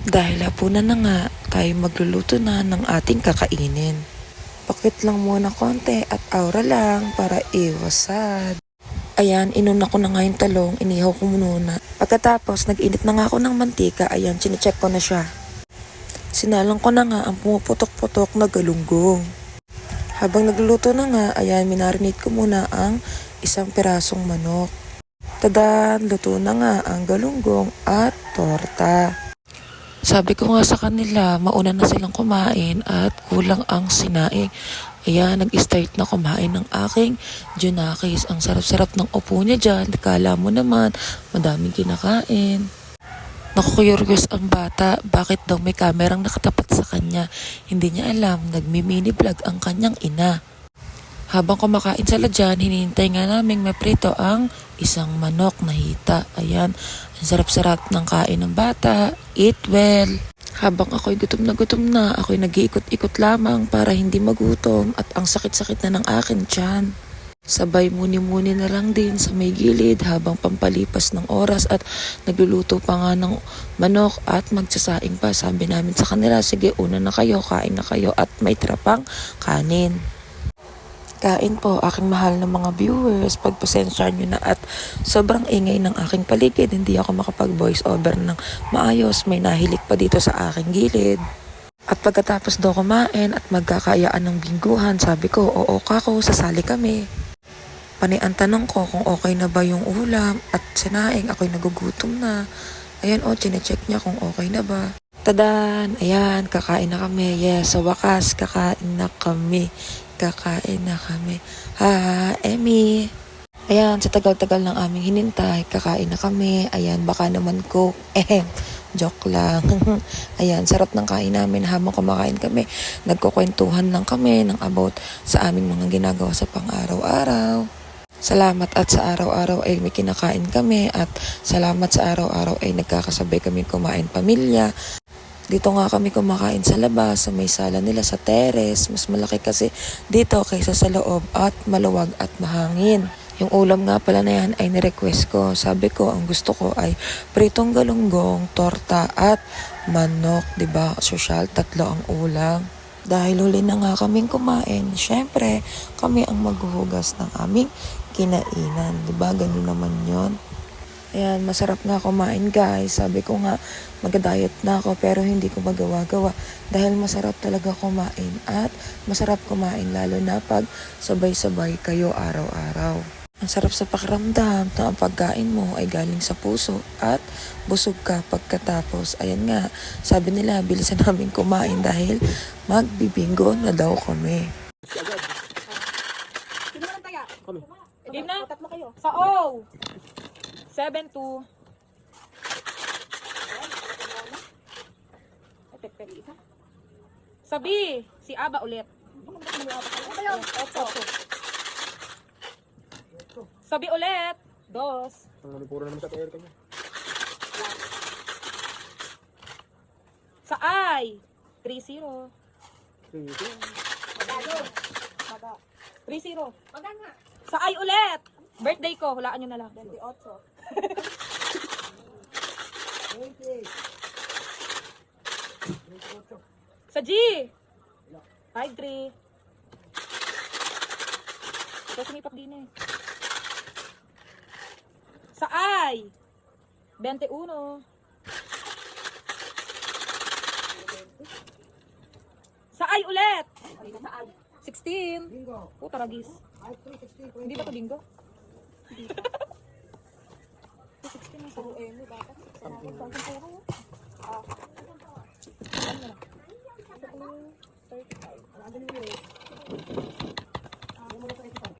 Dahil hapunan na nga, tayo magluluto na ng ating kakainin. Pakit lang muna konti at aura lang para iwasad. Ayan, inuna ko na nga yung talong, inihaw ko muna. Pagkatapos, nag-init na nga ako ng mantika, ayan, chinecheck ko na siya. Sinalang ko na nga ang pumuputok-putok na galunggong. Habang nagluluto na nga, ayan, minarinate ko muna ang isang pirasong manok. Tadaan, luto na nga ang galunggong at torta. Sabi ko nga sa kanila, mauna na silang kumain at kulang ang sinaing. Ayan, nag-start na kumain ng aking Junakis. Ang sarap-sarap ng upo niya dyan. Kala mo naman, madaming kinakain. Naku-curious ang bata, bakit daw may kamerang nakatapat sa kanya. Hindi niya alam, nagmi-mini vlog ang kanyang ina. Habang kumakain sila dyan, hinihintay nga naming maprito ang isang manok na hita. Ayan, ang sarap-sarap ng kain ng bata. Eat well. Habang ako'y gutom na, ako'y nag-iikot-ikot lamang para hindi magutom at ang sakit-sakit na ng akin tiyan. Sabay muni-muni na lang din sa may gilid habang pampalipas ng oras at nagluluto pa nga ng manok at magsasaing pa. Sabi namin sa kanila, sige una na kayo, kain na kayo at may trapang kanin. Kain po aking mahal na mga viewers, pagpasensya nyo na at sobrang ingay ng aking paligid, hindi ako makapag voice over ng maayos, may nahilik pa dito sa aking gilid. At pagkatapos daw kumain at magkakayaan ng bingguhan, sabi ko, oo kako, sasali kami. Panay ang tanong ko kung okay na ba yung ulam at sinaing, ako'y nagugutom na. Ayan chinecheck niya kung okay na ba. Tadaan! Ayan, kakain na kami. Yes, sa wakas, kakain na kami. Kakain na kami. Ha, Emmy! Ayan, sa tagal-tagal ng aming hinintay, kakain na kami. Ayan, baka naman coke. Joke lang. Ayan, sarap ng kain namin habang kumakain kami. Nagkukwentuhan lang kami ng about sa aming mga ginagawa sa pang-araw-araw. Salamat at sa araw-araw ay may kinakain kami at salamat sa araw-araw ay nagkakasabay kami kumain pamilya. Dito nga kami kumakain sa labas, sa may sala nila sa terrace. Mas malaki kasi dito kaysa sa loob at maluwag at mahangin. Yung ulam nga pala na yan ay nirequest ko. Sabi ko, ang gusto ko ay pritong galunggong, torta at manok. Diba? Sosyal, 3 ang ulam. Dahil huli na nga kaming kumain, syempre, kami ang maghuhugas ng aming kinainan. Diba? Ganun naman yon. Ayan, masarap nga kumain guys. Sabi ko nga, mag-diet na ako pero hindi ko magawa-gawa. Dahil masarap talaga kumain at masarap kumain lalo na pag sabay-sabay kayo araw-araw. Ang sarap sa pakiramdam na ang pagkain mo ay galing sa puso at busog ka pagkatapos. Ayan nga, sabi nila, bilisan namin kumain dahil magbibingo na daw kami. Sino lang tayo? Kami. Game na? Tatlo kayo. Sa O! 7-2. Sa B, si Aba ulit. Sa B ulit. 2. Ang manipuro naman sa tayo kanya. Sa I, 3-0. 3-0. Sa I ulit. Birthday ko, hulaan nyo na lang. 28. Sa G, 5-3. Ito sumipap din eh. Sa I, 21. Sa I ulit. 16. Puta ragis. Hindi ba ito bingo? Hindi. 16 ang saro eh. May bata. Salamat. Saan puro? Ano na lang? 35. Wala din yung